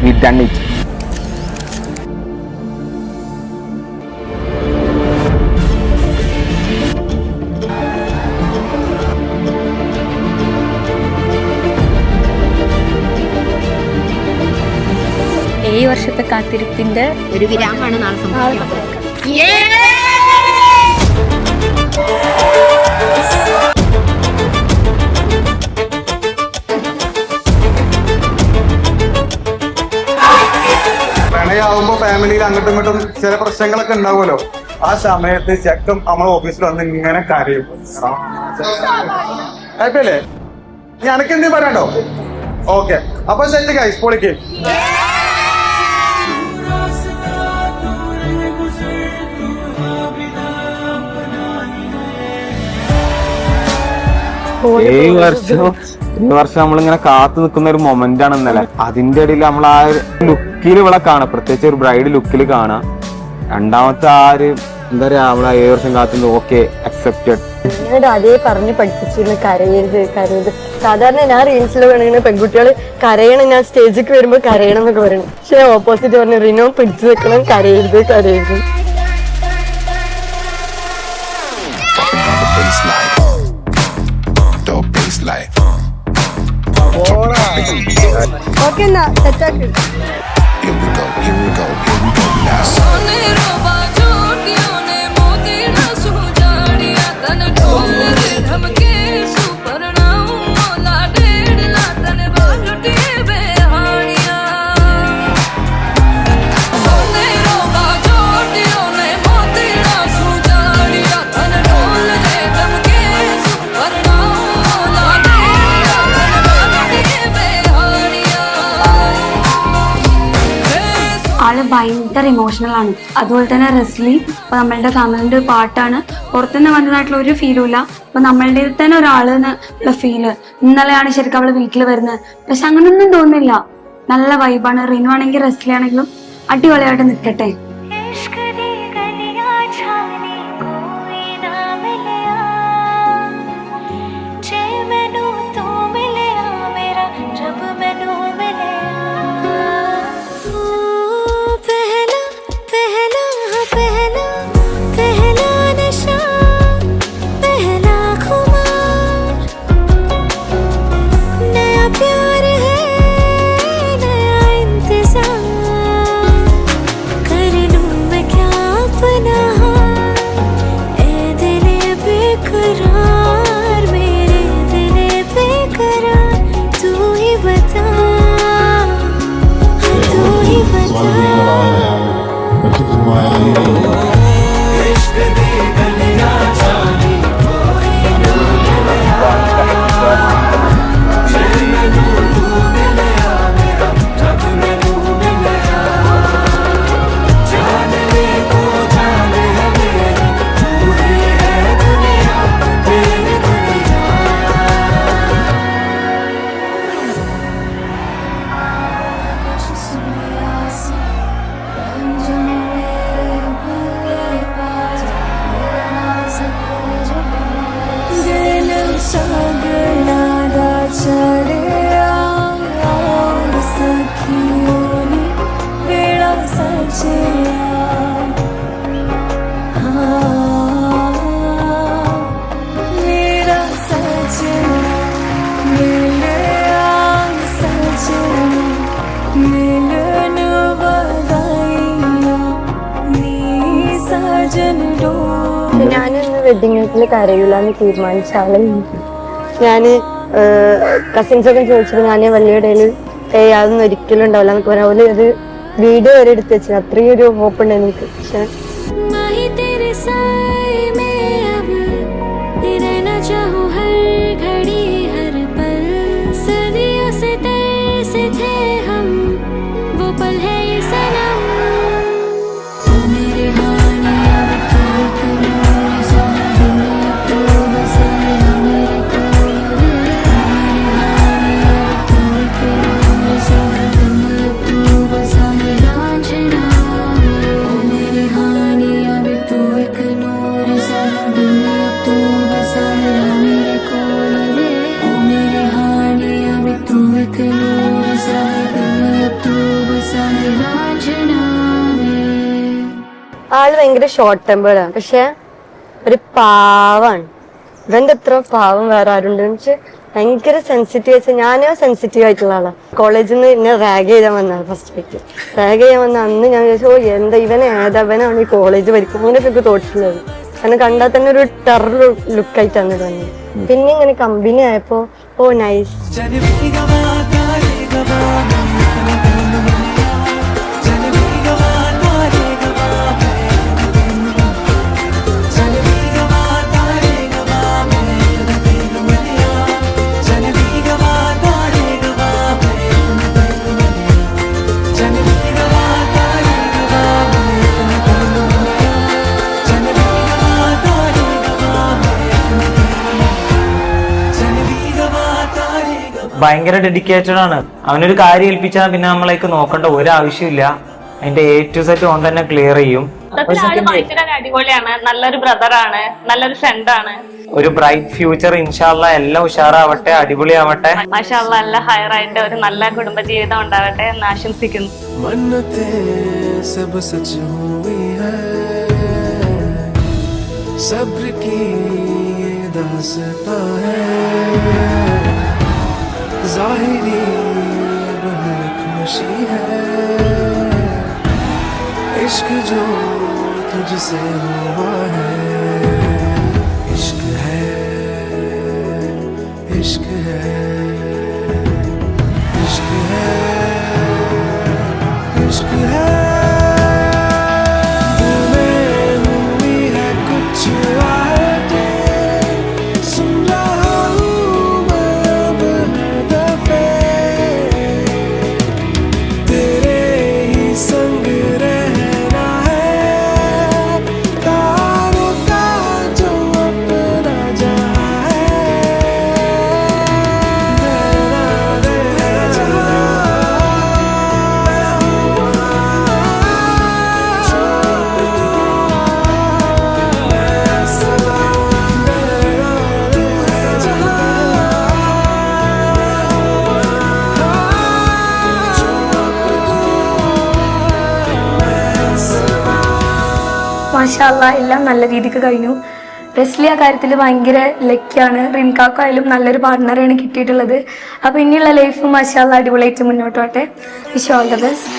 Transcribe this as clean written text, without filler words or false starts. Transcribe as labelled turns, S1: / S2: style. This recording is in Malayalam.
S1: We done it.
S2: ഏഴ് വർഷത്തെ കാത്തിരിപ്പിന്റെ
S3: ഒരു വിരാമമാണ് നാളെ സംഭവിക്കുന്നത്.
S4: പ്രണയാവുമ്പോ ഫാമിലിയിൽ അങ്ങോട്ടും ഇങ്ങോട്ടും ചില പ്രശ്നങ്ങളൊക്കെ ഉണ്ടാവുമല്ലോ. ആ സമയത്ത് ചെക്കൻ നമ്മളെ ഓഫീസിൽ വന്ന് ഇങ്ങനെ കരയും. ഹാപ്പിയല്ലേ? ഞാനൊക്കെ എന്തെങ്കിലും പറയാണ്ടോ? ഓക്കെ, അപ്പൊ സെറ്റ് ഗൈസ്, പൊളിക്ക്.
S1: ഏഴ് വർഷം നമ്മളിങ്ങനെ കാത്തു നിൽക്കുന്ന ഒരു മൊമെന്റ് ആണ് ഇന്നലെ. അതിന്റെ ഇടയിൽ നമ്മൾ ആ ലുക്കിൽ ഇവിടെ കാണാം, പ്രത്യേകിച്ച് ഒരു ബ്രൈഡ് ലുക്കിൽ കാണാം. രണ്ടാമത്തെ ആ ഒരു എന്താ പറയാ, അവളെ 7 വർഷം കാത്തുന്നത് ഓക്കെ, അക്സെപ്റ്റഡ്.
S5: എന്നോട് അതേ പറഞ്ഞ് പഠിപ്പിച്ചിരുന്നു, കരയരുത് കരയരുത്. സാധാരണ ഞാൻ റീൽസിൽ വേണമെങ്കിൽ പെൺകുട്ടികൾ കരയണം, ഞാൻ സ്റ്റേജിലേക്ക് വരുമ്പോൾ കരയണം എന്നൊക്കെ പറയണം. പക്ഷെ ഓപ്പോസിറ്റ് പറഞ്ഞു, റിനോ പിടിച്ചു നിൽക്കണം, കരയരുത് കരയരുത്. ഓക്കെ എന്നാ സെറ്റാക്ക്.
S2: ആള് ഭയങ്കര ഇമോഷണൽ ആണ്. അതുപോലെ തന്നെ റെസ്ലി ഇപ്പൊ നമ്മളുടെ ഫാമിലിന്റെ ഒരു പാർട്ടാണ്. പുറത്തുനിന്ന് വന്നതായിട്ടുള്ള ഒരു ഫീലും ഇല്ല. അപ്പൊ നമ്മളുടെ തന്നെ ഒരാള് ഉള്ള ഫീല്. ഇന്നലെയാണ് ശരിക്കും അവള് വീട്ടിൽ വരുന്നത്, പക്ഷെ അങ്ങനൊന്നും തോന്നില്ല. നല്ല വൈബാണ്. റിനു ആണെങ്കിലും റെസ്ലി ആണെങ്കിലും അടിപൊളിയായിട്ട് നിൽക്കട്ടെ. ഞാനിന്ന് വെഡിങ് വീട്ടിൽ കരയൂലെന്ന് തീരുമാനിച്ചാലും ഞാന് കസിൻസൊക്കെ ചോദിച്ചപ്പോ ഞാന് വലിയ ഇടയിൽ അതൊന്നും ഒരിക്കലും ഉണ്ടാവില്ല എന്നൊക്കെ പറയാം. അതുപോലെ ഒരു വീഡിയോ വരെ എടുത്ത് വെച്ചു. അത്രയും ഒരു ഹോപ്പ് ഉണ്ട് എനിക്ക്. പക്ഷെ
S6: no
S5: ആള് ഭയങ്കര ഷോർട്ട് ടെമ്പേർഡാണ്, പക്ഷെ ഒരു പാവാണ്. ഇവന്റെ എത്ര പാവം വേറെ ആരുണ്ടെന്ന് വെച്ചാൽ ഭയങ്കര സെൻസിറ്റീവ് വെച്ചാൽ ഞാനോ സെൻസിറ്റീവ് ആയിട്ടുള്ള ആളാണ്. കോളേജിൽ നിന്ന് എന്നെ റാഗ് ചെയ്യാൻ വന്നതാണ് ഫസ്റ്റ് വെച്ച്. റാഗ് ചെയ്യാൻ വന്ന അന്ന് ഞാൻ ചോദിച്ചു, ഓ എന്താ ഇവനെ ഏതവനാണ് ഈ കോളേജ് ഭരിക്കും, അങ്ങനെയൊക്കെ എനിക്ക് തോന്നിട്ടുള്ളത്. എന്നെ കണ്ടാൽ തന്നെ ഒരു ടെറർ ലുക്കായിട്ടാണ് തന്നെ. പിന്നെ ഇങ്ങനെ കമ്പനി ആയപ്പോ ഓ നൈസ്.
S6: ഭയങ്കര ഡെഡിക്കേറ്റഡ് ആണ്. അവനൊരു കാര്യം ഏൽപ്പിച്ചാൽ പിന്നെ നമ്മളേക്ക് നോക്കേണ്ട ഒരാവശ്യമില്ല. അതിന്റെ A to Z ഓൺ തന്നെ ക്ലിയർ ചെയ്യും.
S7: ഭയങ്കര അടിപൊളിയാണ്, നല്ലൊരു ബ്രദറാണ്, നല്ലൊരു ഫ്രണ്ടാണ്.
S6: ഒരു ബ്രൈറ്റ് ഫ്യൂച്ചർ ഇൻഷാല്ലാ, എല്ലാം ഉഷാറാവട്ടെ, അടിപൊളിയാവട്ടെ.
S7: മാഷാഅല്ലാഹ് നല്ല ഹയറായിട്ട് ഒരു നല്ല കുടുംബജീവിതം ഉണ്ടാവട്ടെ എന്ന് ആശംസിക്കുന്നു.
S8: ज़ाहिरी अब हर खुशी है, इश्क जो तुझसे हुआ है, इश्क है, इश्क है, इश्क है, इश्क है। दिल में हुई है कुछ बातें, सुन रहा हूँ मैं अब हर दफे, तेरे ही संग रहना है, तारों का जो अपना जहां है, मेरा जहां
S2: മാഷാഅല്ലാ എല്ലാം നല്ല രീതിക്ക് കഴിഞ്ഞു. റെസ്ലി ആ കാര്യത്തിൽ ഭയങ്കര ലക്കിയാണ്. റിൻകാക്കായാലും നല്ലൊരു പാർട്ട്ണറാണ് കിട്ടിയിട്ടുള്ളത്. അപ്പോൾ ഇനിയുള്ള ലൈഫ് മാഷാഅല്ലാ അടിപൊളിയായിട്ട് മുന്നോട്ട് പോട്ടെ. Wish all the best.